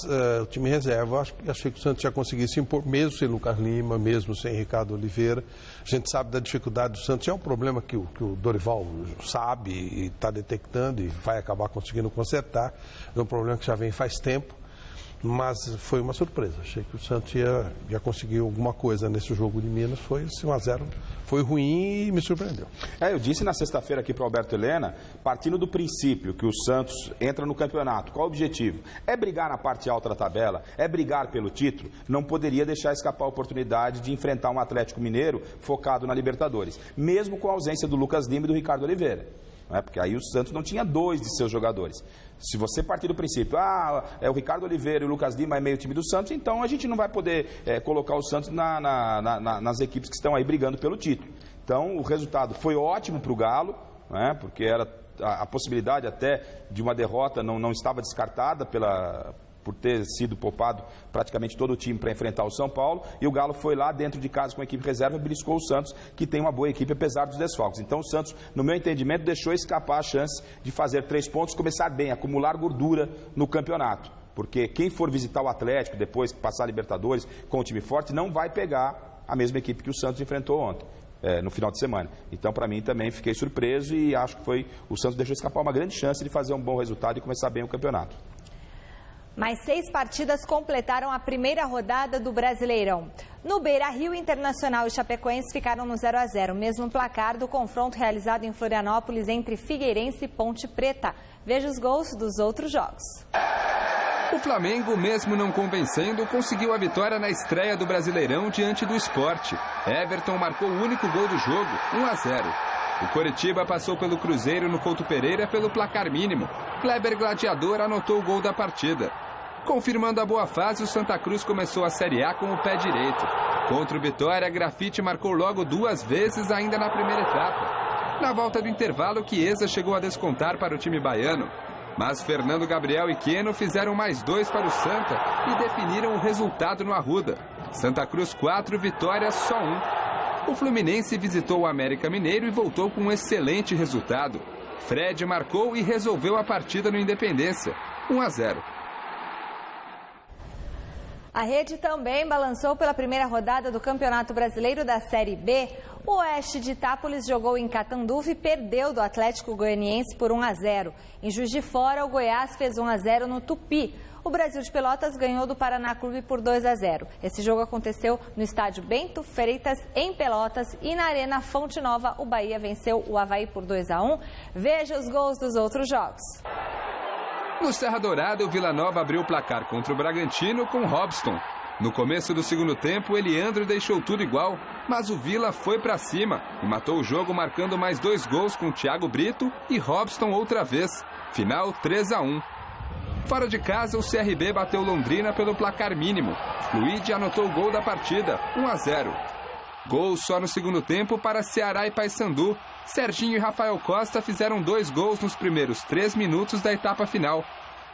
o time reserva, achei que o Santos ia conseguir se impor, mesmo sem Lucas Lima, mesmo sem Ricardo Oliveira. A gente sabe da dificuldade do Santos, é um problema que o Dorival sabe e está detectando e vai acabar conseguindo consertar, é um problema que já vem faz tempo. Mas foi uma surpresa. Achei que o Santos ia conseguir alguma coisa nesse jogo de Minas. Foi 1-0. Foi ruim e me surpreendeu. Eu disse na sexta-feira aqui para o Alberto Helena, partindo do princípio que o Santos entra no campeonato. Qual o objetivo? É brigar na parte alta da tabela? É brigar pelo título? Não poderia deixar escapar a oportunidade de enfrentar um Atlético Mineiro focado na Libertadores. Mesmo com a ausência do Lucas Lima e do Ricardo Oliveira. Porque aí o Santos não tinha 2 de seus jogadores. Se você partir do princípio, o Ricardo Oliveira e o Lucas Lima é meio time do Santos, então a gente não vai poder colocar o Santos nas equipes que estão aí brigando pelo título. Então o resultado foi ótimo para o Galo, porque era a possibilidade até de uma derrota não estava descartada por ter sido poupado praticamente todo o time para enfrentar o São Paulo, e o Galo foi lá dentro de casa com a equipe reserva e beliscou o Santos, que tem uma boa equipe apesar dos desfalques. Então o Santos, no meu entendimento, deixou escapar a chance de fazer 3 pontos, começar bem, acumular gordura no campeonato, porque quem for visitar o Atlético depois que passar a Libertadores com o time forte, não vai pegar a mesma equipe que o Santos enfrentou ontem. No final de semana. Então, para mim, também fiquei surpreso e acho que o Santos deixou escapar uma grande chance de fazer um bom resultado e começar bem o campeonato. Mais 6 partidas completaram a primeira rodada do Brasileirão. No Beira-Rio, Internacional e Chapecoense ficaram no 0-0, mesmo placar do confronto realizado em Florianópolis entre Figueirense e Ponte Preta. Veja os gols dos outros jogos. O Flamengo, mesmo não convencendo, conseguiu a vitória na estreia do Brasileirão diante do Sport. Everton marcou o único gol do jogo, 1-0. O Coritiba passou pelo Cruzeiro no Couto Pereira pelo placar mínimo. Kleber Gladiador anotou o gol da partida. Confirmando a boa fase, o Santa Cruz começou a Série A com o pé direito. Contra o Vitória, Grafite marcou logo 2 vezes ainda na primeira etapa. Na volta do intervalo, Chiesa chegou a descontar para o time baiano. Mas Fernando Gabriel e Queno fizeram mais 2 para o Santa e definiram o resultado no Arruda. Santa Cruz 4, Vitória só 1. O Fluminense visitou o América Mineiro e voltou com um excelente resultado. Fred marcou e resolveu a partida no Independência, 1-0. A Rede também balançou pela primeira rodada do Campeonato Brasileiro da Série B. O Oeste de Itápolis jogou em Catanduva e perdeu do Atlético Goianiense por 1-0. Em Juiz de Fora, o Goiás fez 1-0 no Tupi. O Brasil de Pelotas ganhou do Paraná Clube por 2-0. Esse jogo aconteceu no estádio Bento Freitas, em Pelotas, e na Arena Fonte Nova, o Bahia venceu o Avaí por 2-1. Veja os gols dos outros jogos. No Serra Dourada, o Vila Nova abriu o placar contra o Bragantino com Robson. No começo do segundo tempo, Eliandro deixou tudo igual, mas o Vila foi para cima e matou o jogo marcando mais 2 gols com Thiago Brito e Robson outra vez. Final 3-1. Fora de casa, o CRB bateu Londrina pelo placar mínimo. Luigi anotou o gol da partida, 1-0. Gol só no segundo tempo para Ceará e Paysandu. Serginho e Rafael Costa fizeram 2 gols nos primeiros 3 minutos da etapa final.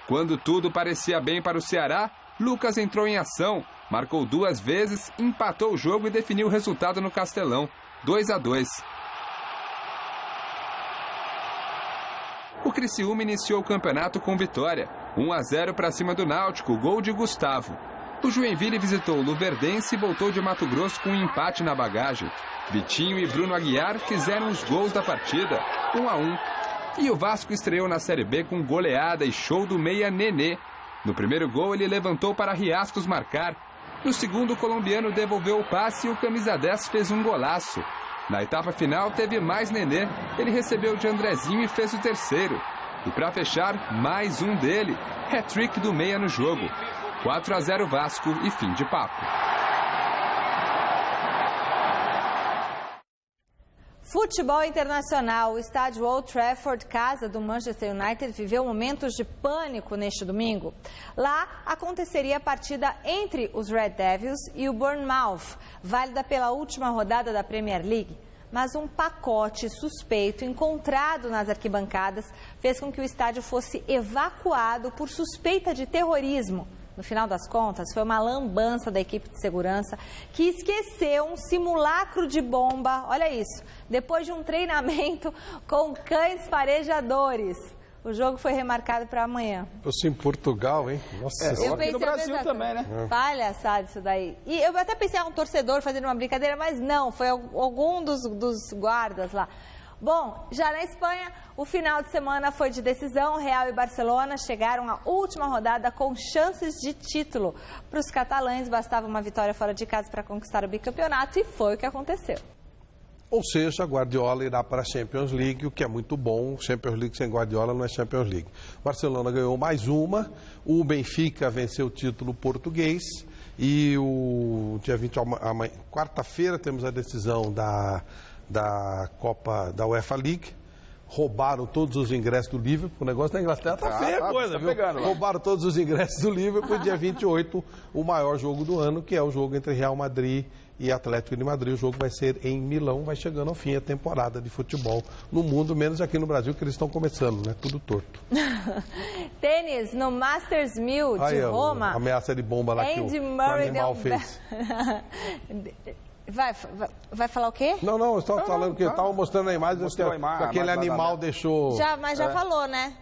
Quando tudo parecia bem para o Ceará, Lucas entrou em ação, marcou 2 vezes, empatou o jogo e definiu o resultado no Castelão, 2-2. O Criciúma iniciou o campeonato com vitória, 1-0 para cima do Náutico, gol de Gustavo. O Joinville visitou o Luverdense e voltou de Mato Grosso com um empate na bagagem. Vitinho e Bruno Aguiar fizeram os gols da partida, 1-1. E o Vasco estreou na Série B com goleada e show do meia Nenê. No primeiro gol, ele levantou para Riascos marcar. No segundo, o colombiano devolveu o passe e o camisa 10 fez um golaço. Na etapa final, teve mais Nenê. Ele recebeu de Andrezinho e fez o terceiro. E para fechar, mais um dele. Hat-trick do meia no jogo. 4-0 Vasco e fim de papo. Futebol internacional. O estádio Old Trafford, casa do Manchester United, viveu momentos de pânico neste domingo. Lá aconteceria a partida entre os Red Devils e o Bournemouth, válida pela última rodada da Premier League. Mas um pacote suspeito encontrado nas arquibancadas fez com que o estádio fosse evacuado por suspeita de terrorismo. No final das contas, foi uma lambança da equipe de segurança que esqueceu um simulacro de bomba, olha isso, depois de um treinamento com cães farejadores. O jogo foi remarcado para amanhã. Isso em Portugal, hein? Nossa, eu aqui no Brasil também, né? Palhaçada isso daí. E eu até pensei em um torcedor fazendo uma brincadeira, mas não, foi algum dos guardas lá. Bom, já na Espanha, o final de semana foi de decisão. Real e Barcelona chegaram à última rodada com chances de título. Para os catalães, bastava uma vitória fora de casa para conquistar o bicampeonato e foi o que aconteceu. Ou seja, Guardiola irá para a Champions League, o que é muito bom. Champions League sem Guardiola não é Champions League. Barcelona ganhou mais uma, o Benfica venceu o título português e o dia 20, quarta-feira, temos a decisão da Copa da UEFA League. Roubaram todos os ingressos do Liverpool. O negócio da Inglaterra tá feia a coisa, viu? Pegando, roubaram todos os ingressos do Liverpool. Dia 28, o maior jogo do ano, que é o jogo entre Real Madrid e Atlético de Madrid. O jogo vai ser em Milão, vai chegando ao fim a temporada de futebol no mundo, menos aqui no Brasil, que eles estão começando, né? Tudo torto. Tênis, no Masters 1000 de Roma. A ameaça de bomba lá Andy que o Murray animal fez. Vai falar o quê? Não, eu estava falando que estava mostrando a imagem, que aquele animal deixou... Mas já falou, né?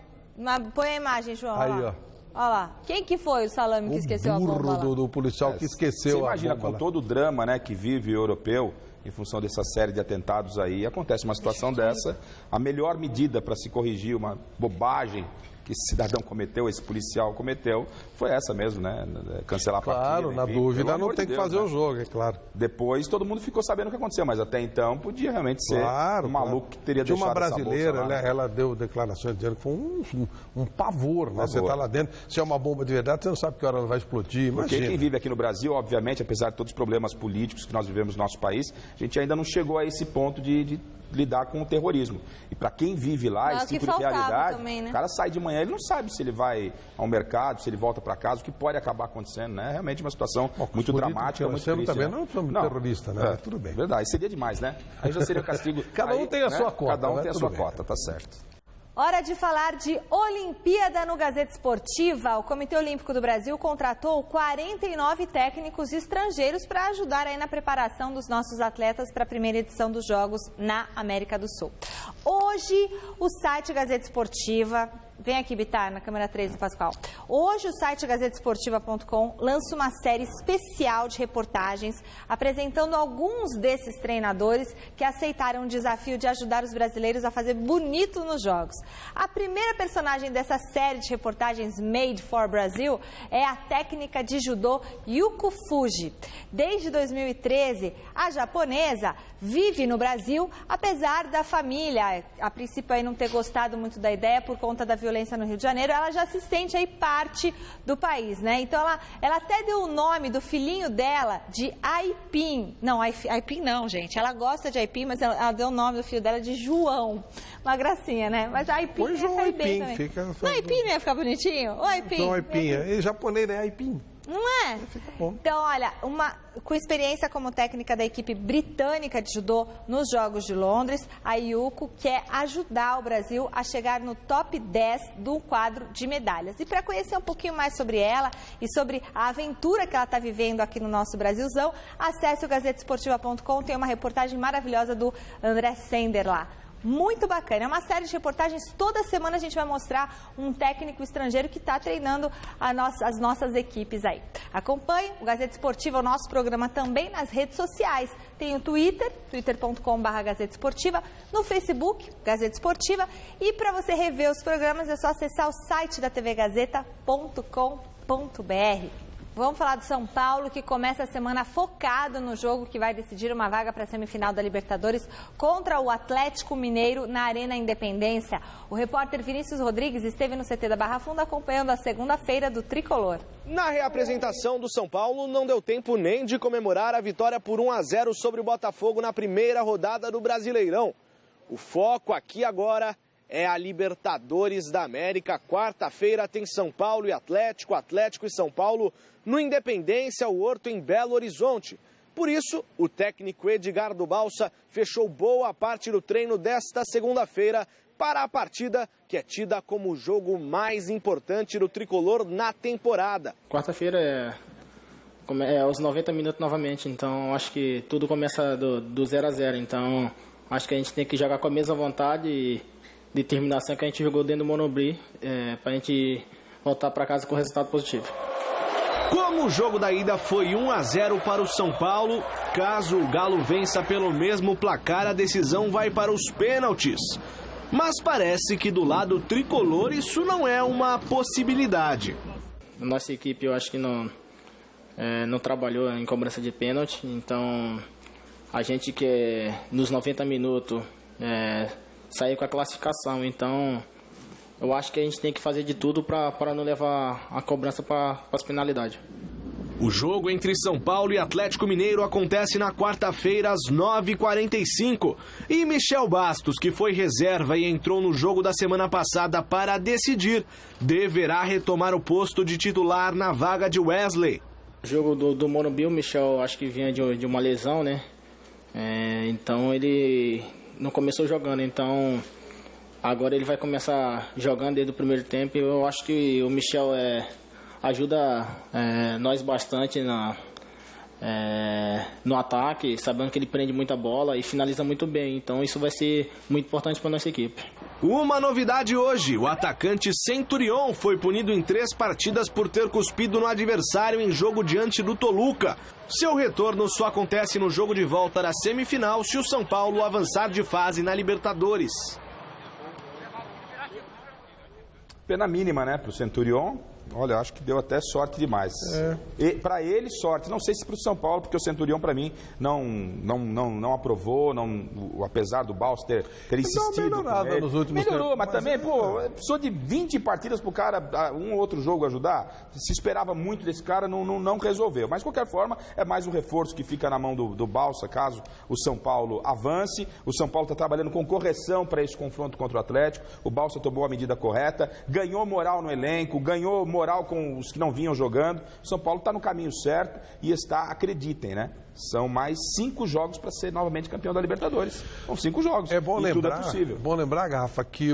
Põe a imagem, João. Aí, ó. Olha lá. Quem que foi o salame que esqueceu a bomba lá? O burro do policial que esqueceu a bomba. Você imagina, com todo o drama, né, que vive o europeu, em função dessa série de atentados aí, acontece uma situação dessa, a melhor medida para se corrigir uma bobagem que esse cidadão cometeu, esse policial cometeu, foi essa mesmo, né? Cancelar a partida. Claro, na dúvida não tem que fazer o jogo, é claro. Depois todo mundo ficou sabendo o que aconteceu, mas até então podia realmente ser um maluco que teria deixado uma brasileira, essa bolsa lá, ela deu declarações dizendo que foi um pavor, né? Você está lá dentro, se é uma bomba de verdade, você não sabe que hora ela vai explodir, imagina. Porque quem vive aqui no Brasil, obviamente, apesar de todos os problemas políticos que nós vivemos no nosso país, a gente ainda não chegou a esse ponto de lidar com o terrorismo. E para quem vive lá, esse tipo de realidade, também, né? O cara sai de manhã, ele não sabe se ele vai ao mercado, se ele volta para casa, o que pode acabar acontecendo, né? Realmente uma situação muito dramática, muito triste. Também né? não somos terroristas, né? Tudo bem. Verdade, seria demais, né? Aí já seria o castigo. Cada um tem a sua cota. Cada um né? tem a sua cota, tá certo. Hora de falar de Olimpíada no Gazeta Esportiva. O Comitê Olímpico do Brasil contratou 49 técnicos estrangeiros para ajudar aí na preparação dos nossos atletas para a primeira edição dos Jogos na América do Sul. Hoje, o site Gazeta Esportiva... Vem aqui, Bitar, na câmera 3 do Pascoal. Hoje o site gazetesportiva.com lança uma série especial de reportagens apresentando alguns desses treinadores que aceitaram o desafio de ajudar os brasileiros a fazer bonito nos Jogos. A primeira personagem dessa série de reportagens Made for Brasil é a técnica de judô Yuko Fuji. Desde 2013, a japonesa vive no Brasil, apesar da família, a princípio aí não ter gostado muito da ideia por conta da violência no Rio de Janeiro, ela já se sente aí parte do país, né? Então ela até deu o nome do filhinho dela de Aipim. Não, Aipim não, gente. Ela gosta de Aipim, mas ela deu o nome do filho dela de João. Uma gracinha, né? Mas Aipim ia João cair bem também. Fica... Não, Aipim não ia ficar bonitinho? O Aipim. Então, Aipim. Em japonês é Aipim. Não é? Então, olha, com experiência como técnica da equipe britânica de judô nos Jogos de Londres, a Yuko quer ajudar o Brasil a chegar no top 10 do quadro de medalhas. E para conhecer um pouquinho mais sobre ela e sobre a aventura que ela está vivendo aqui no nosso Brasilzão, acesse o gazetesportiva.com, tem uma reportagem maravilhosa do André Sender lá. Muito bacana, é uma série de reportagens, toda semana a gente vai mostrar um técnico estrangeiro que está treinando as nossas equipes aí. Acompanhe o Gazeta Esportiva, o nosso programa também nas redes sociais. Tem o Twitter, twitter.com/Gazeta Esportiva, no Facebook, Gazeta Esportiva, e para você rever os programas é só acessar o site da tvgazeta.com.br. Vamos falar do São Paulo, que começa a semana focado no jogo que vai decidir uma vaga para a semifinal da Libertadores contra o Atlético Mineiro na Arena Independência. O repórter Vinícius Rodrigues esteve no CT da Barra Funda acompanhando a segunda-feira do Tricolor. Na reapresentação do São Paulo, não deu tempo nem de comemorar a vitória por 1-0 sobre o Botafogo na primeira rodada do Brasileirão. O foco aqui agora é a Libertadores da América. Quarta-feira tem São Paulo e Atlético, Atlético e São Paulo no Independência, o Horto em Belo Horizonte. Por isso, o técnico Edgardo Balsa fechou boa parte do treino desta segunda-feira para a partida que é tida como o jogo mais importante do Tricolor na temporada. Quarta-feira é os 90 minutos novamente, então acho que tudo começa do 0 a 0. Então acho que a gente tem que jogar com a mesma vontade e determinação que a gente jogou dentro do Morumbi, para a gente voltar para casa com resultado positivo. Como o jogo da ida foi 1-0 para o São Paulo, caso o Galo vença pelo mesmo placar, a decisão vai para os pênaltis. Mas parece que do lado tricolor isso não é uma possibilidade. Nossa equipe eu acho que não trabalhou em cobrança de pênalti, então a gente quer nos 90 minutos sair com a classificação, então eu acho que a gente tem que fazer de tudo para não levar a cobrança para as penalidades. O jogo entre São Paulo e Atlético Mineiro acontece na quarta-feira às 9h45. E Michel Bastos, que foi reserva e entrou no jogo da semana passada para decidir, deverá retomar o posto de titular na vaga de Wesley. O jogo do Morumbi, o Michel acho que vinha de uma lesão, né? Então ele não começou jogando, então agora ele vai começar jogando desde o primeiro tempo. Eu acho que o Michel ajuda nós bastante no ataque, sabendo que ele prende muita bola e finaliza muito bem. Então isso vai ser muito importante para a nossa equipe. Uma novidade hoje, o atacante Centurion foi punido em 3 partidas por ter cuspido no adversário em jogo diante do Toluca. Seu retorno só acontece no jogo de volta da semifinal se o São Paulo avançar de fase na Libertadores. Pena mínima, né, pro Centurion. Olha, acho que deu até sorte demais. Para ele, sorte. Não sei se para o São Paulo, porque o Centurion, para mim, não aprovou, apesar do Balsa ter insistido. Não melhorou nos últimos tempos. Melhorou, mas também, precisou de 20 partidas para o cara, um ou outro jogo ajudar. Se esperava muito desse cara, não resolveu. Mas, de qualquer forma, é mais um reforço que fica na mão do Balsa, caso o São Paulo avance. O São Paulo está trabalhando com correção para esse confronto contra o Atlético. O Balsa tomou a medida correta, ganhou moral no elenco, ganhou moral com os que não vinham jogando. O São Paulo está no caminho certo e está, acreditem, né? São mais 5 jogos para ser novamente campeão da Libertadores. São 5 jogos. É bom lembrar, tudo é possível. Bom lembrar, Garrafa, que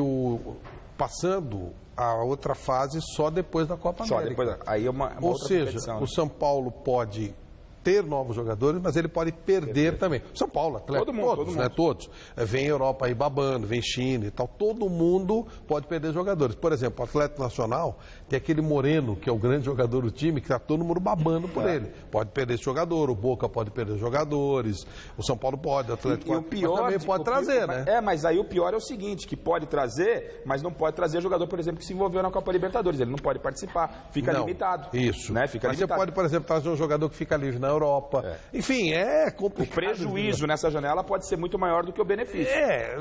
passando a outra fase só depois da Copa América. Depois, aí é uma Ou outra seja, competição, né? O São Paulo pode ter novos jogadores, mas ele pode perder também. São Paulo, Atlético, todos, né? Todos. Vem Europa aí babando, vem China e tal. Todo mundo pode perder jogadores. Por exemplo, o Atlético Nacional tem aquele Moreno, que é o grande jogador do time, que está todo mundo babando por ele. Pode perder esse jogador, o Boca pode perder jogadores, o São Paulo pode, o Atlético e o pior, também pode trazer, né? Mas aí o pior é o seguinte, que pode trazer, mas não pode trazer jogador, por exemplo, que se envolveu na Copa Libertadores. Ele não pode participar, fica limitado. Isso. Né? Fica mas limitado. Você pode, por exemplo, trazer um jogador que fica livre na Europa. Enfim, é complicado. O prejuízo nessa janela pode ser muito maior do que o benefício.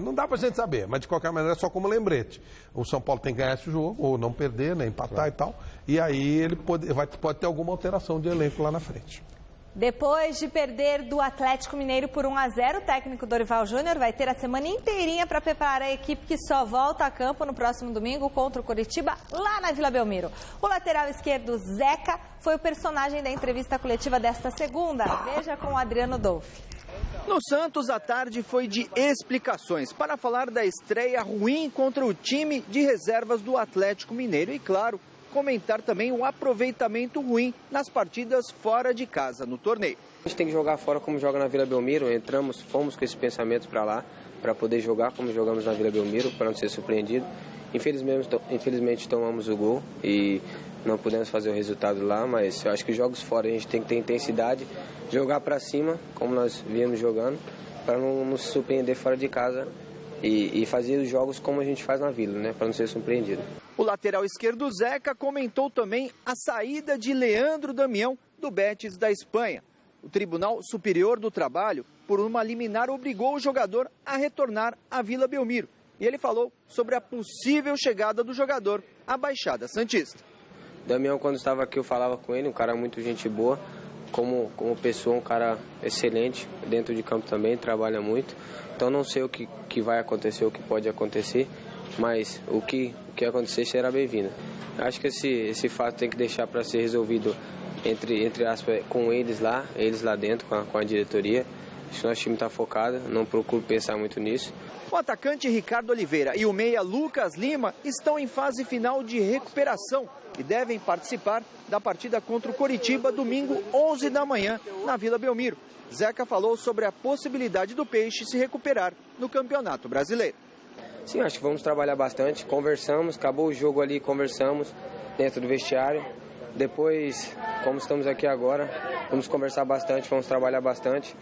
Não dá pra gente saber, mas de qualquer maneira é só como lembrete. O São Paulo tem que ganhar esse jogo, ou não perder, né, empatar e tal, e aí ele pode ter alguma alteração de elenco lá na frente. Depois de perder do Atlético Mineiro por 1-0, o técnico Dorival Júnior vai ter a semana inteirinha para preparar a equipe que só volta a campo no próximo domingo contra o Coritiba, lá na Vila Belmiro. O lateral esquerdo, Zeca, foi o personagem da entrevista coletiva desta segunda. Veja com o Adriano Dolfi. No Santos, a tarde foi de explicações para falar da estreia ruim contra o time de reservas do Atlético Mineiro e, claro, comentar também o aproveitamento ruim nas partidas fora de casa no torneio. A gente tem que jogar fora como joga na Vila Belmiro. Fomos com esses pensamentos para lá, para poder jogar como jogamos na Vila Belmiro, para não ser surpreendido. Infelizmente tomamos o gol e não pudemos fazer o resultado lá, mas eu acho que os jogos fora a gente tem que ter intensidade, jogar para cima, como nós viemos jogando, para não nos surpreender fora de casa e fazer os jogos como a gente faz na Vila, né, para não ser surpreendido. O lateral esquerdo Zeca comentou também a saída de Leandro Damião do Betis da Espanha. O Tribunal Superior do Trabalho, por uma liminar, obrigou o jogador a retornar à Vila Belmiro. E ele falou sobre a possível chegada do jogador à Baixada Santista. Damião, quando estava aqui, eu falava com ele, um cara muito gente boa. Como pessoa, um cara excelente, dentro de campo também, trabalha muito. Então não sei o que vai acontecer, o que pode acontecer, mas o que acontecer será bem-vindo. Acho que esse fato tem que deixar para ser resolvido entre aspas, com eles lá dentro, com a diretoria. Acho que nosso time está focado, não procuro pensar muito nisso. O atacante Ricardo Oliveira e o meia Lucas Lima estão em fase final de recuperação e devem participar da partida contra o Coritiba domingo 11 da manhã na Vila Belmiro. Zeca falou sobre a possibilidade do Peixe se recuperar no Campeonato Brasileiro. Sim, acho que vamos trabalhar bastante. Conversamos, acabou o jogo ali, conversamos dentro do vestiário. Depois, como estamos aqui agora, vamos conversar bastante, vamos trabalhar bastante.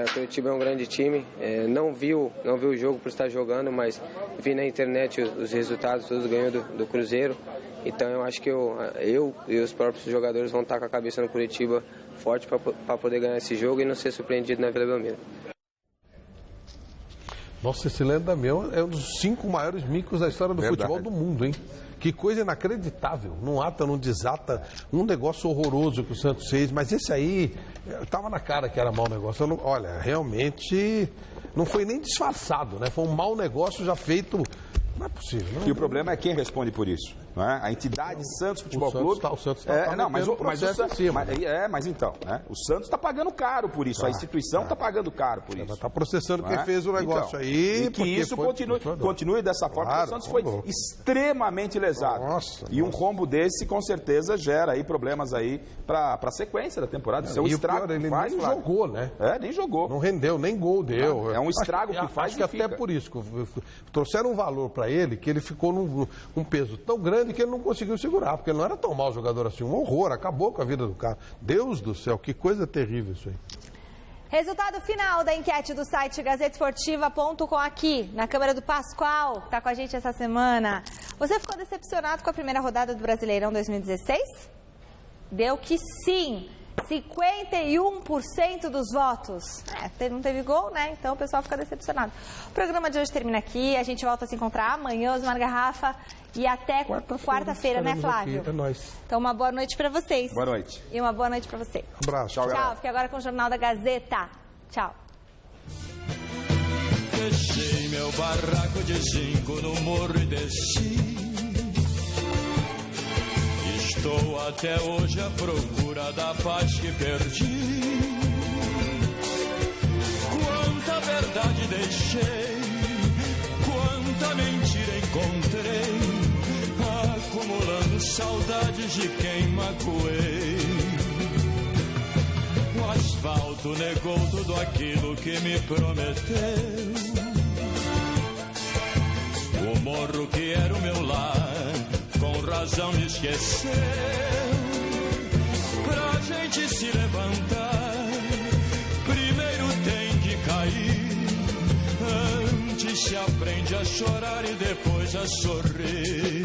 O Curitiba é um grande time, não vi o jogo por estar jogando, mas vi na internet os resultados, todos ganhando do Cruzeiro. Então eu acho que eu e os próprios jogadores vão estar com a cabeça no Curitiba forte para poder ganhar esse jogo e não ser surpreendido na Vila Belmiro. Nossa, esse Leandro Damião é um dos 5 maiores micos da história do futebol do mundo, hein? Que coisa inacreditável. Não ata, não desata. Um negócio horroroso que o Santos fez, mas esse aí, estava na cara que era mau negócio. Olha, realmente não foi nem disfarçado, né? Foi um mau negócio já feito. Não é possível. Não. E o problema é quem responde por isso. Não é? A entidade Santos Futebol Clube. O Santos está não, mas o processo acima. Mas então, né? O Santos está pagando caro por isso. A instituição está pagando caro por isso. Está processando quem fez o negócio aí. E que isso continue dessa forma. Claro, o Santos foi extremamente lesado. E um combo desse, com certeza, gera aí problemas aí para a sequência da temporada. Isso é um estrago que faz. Ele nem jogou, né? Nem jogou. Não rendeu, nem gol deu. É um estrago que faz. Acho que até por isso. Trouxeram um valor para ele que ele ficou num peso tão grande que ele não conseguiu segurar, porque ele não era tão mau jogador assim, um horror, acabou com a vida do cara. Deus do céu, que coisa terrível isso aí. Resultado final da enquete do site gazetesportiva.com aqui, na Câmara do Pascoal, que está com a gente essa semana. Você ficou decepcionado com a primeira rodada do Brasileirão 2016? Deu que sim. 51% dos votos. Não teve gol, né? Então o pessoal fica decepcionado. O programa de hoje termina aqui. A gente volta a se encontrar amanhã, Osmar Garrafa. E até quarta-feira, né, Flávio? Aqui, é nóis. Então uma boa noite pra vocês. Boa noite. E uma boa noite pra você. Abraço. Tchau. Fique agora com o Jornal da Gazeta. Tchau. Fechei meu barraco de zinco no morro e desci. Estou até hoje à procura da paz que perdi. Quanta verdade deixei, quanta mentira encontrei, acumulando saudades de quem magoei. O asfalto negou tudo aquilo que me prometeu. O morro que era o meu lar, com razão me esqueceu. Pra gente se levantar, primeiro tem que cair. Antes se aprende a chorar e depois a sorrir.